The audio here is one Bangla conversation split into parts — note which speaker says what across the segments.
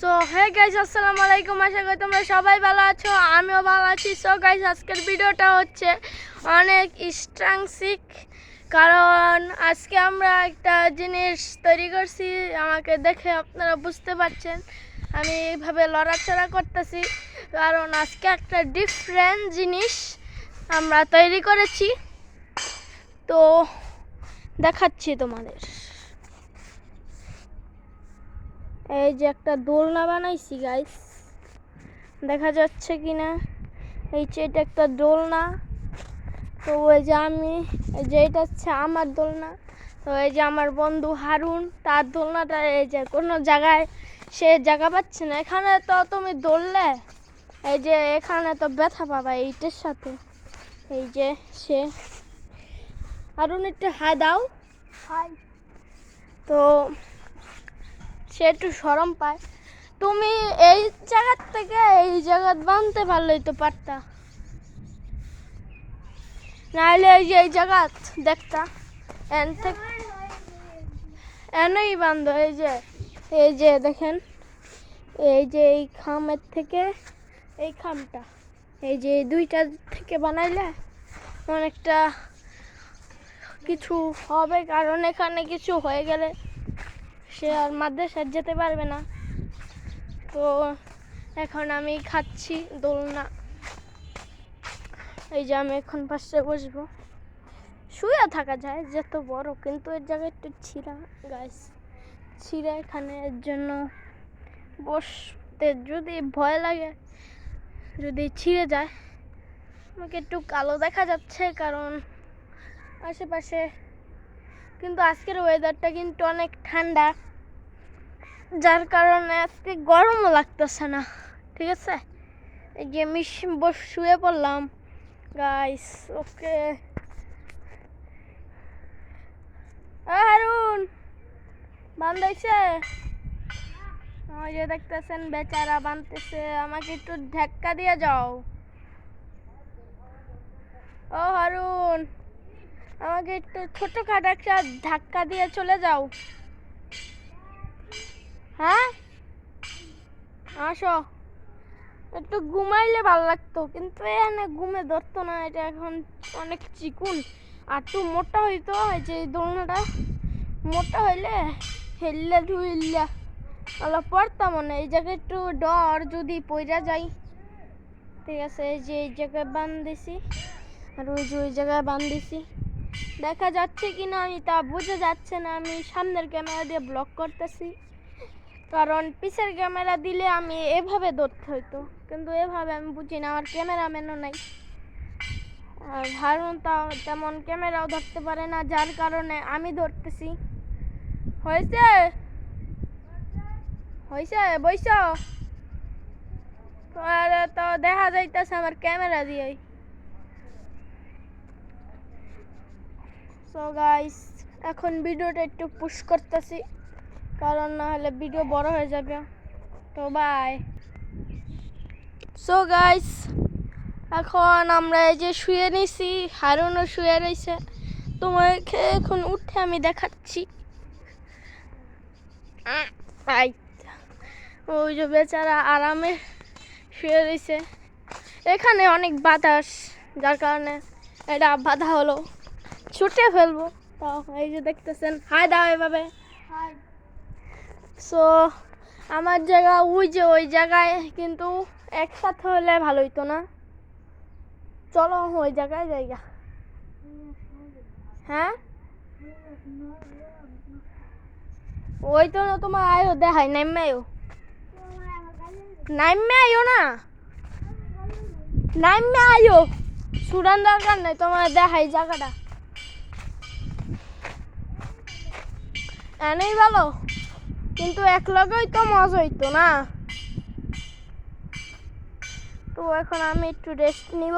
Speaker 1: সো হে গাইস, আসসালামু আলাইকুম। আশা করি তোমরা সবাই ভালো আছো, আমিও ভালো আছি। সো গাইস, আজকের ভিডিওটা হচ্ছে অনেক ইন্টারেস্টিং, কারণ আজকে আমরা একটা জিনিস তৈরি করছি। আমাকে দেখে আপনারা বুঝতে পারছেন আমি এইভাবে লড়াচড়া করতেছি, কারণ আজকে একটা ডিফারেন্ট জিনিস আমরা তৈরি করেছি। তো দেখাচ্ছি তোমাদের। এই যে একটা দোলনা বানাইছি গাইস, দেখা যাচ্ছে কিনা? এই যে এটা একটা দোলনা। তো ওই যে আমি, এই যে এটা হচ্ছে আমার দোলনা। তো এই যে আমার বন্ধু হারুন, তার দোলনাটা এই যে কোনো জায়গায় সে জায়গা পাচ্ছে না। এখানে তো তুমি দৌড়লে এই যে এখানে তো ব্যথা পাবা এইটার সাথে। এই যে সে হারুন, একটু হাই দাও। হাই। তো সে একটু শরম পায়। তুমি এই জায়গার থেকে এই জায়গা বাঁধতে পারলেই তো পারতা, নাহলে এই যে এই জায়গা দেখতা এন থেকে এনেই বান্ধ। এই যে দেখেন, এই যে এই খামের থেকে এই খামটা, এই যে এই দুইটা থেকে বানাইলে অনেকটা কিছু হবে, কারণ এখানে কিছু হয়ে গেলে সে আর মাদ্রাসায় যেতে পারবে না। তো এখন আমি খাচ্ছি দোলনা। এই যে আমি এখন পাশে বসবো, শুয়ে থাকা যায় যত বড়, কিন্তু এর জায়গায় একটু ছিঁড়া গাছ, ছিঁড়া এখানে। এর জন্য বসতে যদি ভয় লাগে, যদি ছিঁড়ে যায়। আমাকে একটু কালো দেখা যাচ্ছে কারণ আশেপাশে, কিন্তু আজকের ওয়েদারটা কিন্তু অনেক ঠান্ডা, যার কারণে আজকে গরমও লাগতেছে না। ঠিক আছে, এই যে আমি শুয়ে পড়লাম গাইস। ওকে হারুন বান্ধাইছে, ওই যে দেখতেছেন বেচারা বানতেছে। আমাকে একটু ধাক্কা দিয়ে যাও। ও হারুন, আমাকে একটু ছোটখাটো একটা ধাক্কা দিয়ে চলে যাও। হ্যাঁ আসো, একটু ঘুমাইলে ভালো লাগতো, কিন্তু এখানে ঘুমে ধরতো না। এটা এখন অনেক চিকুন, আর একটু মোটা হইতো। এই যে দোলনাটা মোটা হইলে হেললে ধুইল্লা আলো পড়তাম না। এই জায়গায় একটু ডর যদি পইরা যাই। ঠিক আছে, এই যে এই জায়গায় বান্ধিছি, আর ওই যে ওই জায়গায় বান্ধিছি। দেখা যাচ্ছে কিনা আমি তা বোঝা যাচ্ছে না। আমি সামনের ক্যামেরা দিয়ে ব্লক করতেছি, কারণ পিছের ক্যামেরা দিলে আমি এভাবে ধরতে হইতো, কিন্তু এভাবে আমি বুঝি না, আমার ক্যামেরাম্যানও নাই। আর হারুন তাও তেমন ক্যামেরাও ধরতে পারে না, যার কারণে আমি ধরতেছি। হয়েছে হয়েছে বইস তো দেখা যাইতেছে আমার ক্যামেরা দিয়ে। সো গাইস, এখন ভিডিওটা একটু পুশ করতেছি, কারণ না হলে ভিডিও বড় হয়ে যাবে। তো বাই। সো গাইস, এখন আমরা এই যে শুয়ে নিছি, হারুনও শুয়ে রয়েছে। তোমাকে এখন উঠে আমি দেখাচ্ছি। ওই যে বেচারা আরামে শুয়ে রয়েছে। এখানে অনেক বাতাস, যার কারণে এটা বাধা হলো, ছুটে ফেলবো। তাও এই যে দেখতেছেন, হাই দাও এভাবে। সো আমার জায়গা ওই যে ওই জায়গায়, কিন্তু একসাথে হলে ভালো হইতো না। চলো ওই জায়গায় জায়গা। হ্যাঁ ওই তো না, তোমার আয়ো দেখাই নাইমে আয়ো, নাইমে আয়ো না, নাইমে আয়ো। সুরান দরকার নাই, তোমার দেখাই জায়গাটা এনেই ভালো, কিন্তু এক লগেই তো মজা হইতো না। তো এখন আমি একটু রেস্ট নিব।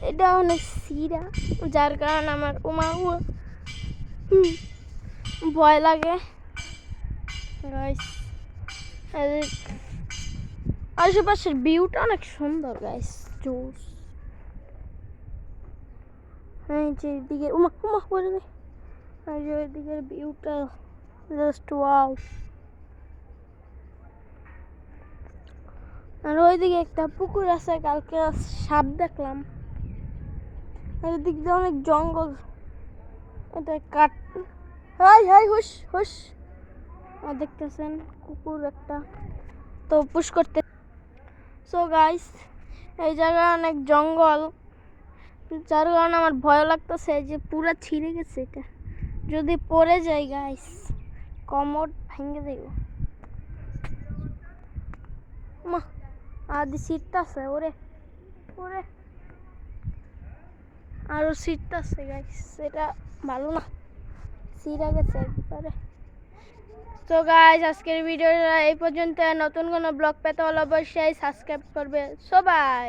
Speaker 1: এটা অনেক সিরা, যার কারণে আমার ভয় লাগে। আশেপাশের ভিউটা অনেক সুন্দর গাইস, জোস। এই যে এদিকে উমা উমা পড়ে রে। এই যে এদিকের ভিউটা জাস্ট ওয়াও। আর ওইদিকে একটা পুকুর আছে, কালকে সাপ দেখলাম। আর এদিক দিয়ে অনেক জঙ্গল, এটা কাট। হাই হাই হুশ হুশ। আর দেখতেছেন কুকুর একটা তো পুশ করতে। সো গাইস, এই জায়গায় অনেক জঙ্গল, যার কারণে আমার ভয় লাগতেছে যে পুরা ছিঁড়ে গেছে এটা, যদি পড়ে যায় গাইস কমর ভেঙে দেব। মা আদি সিটটা আছে ওরে ওরে, আরো সিটটা আছে গাইস, এটা ভালো না, ছিঁড়ে গেছে একবারে। তো গাইস আজকের ভিডিওটা এই পর্যন্ত। নতুন কোনো ব্লগ পেতে হলে অবশ্যই সাবস্ক্রাইব করবে সবাই।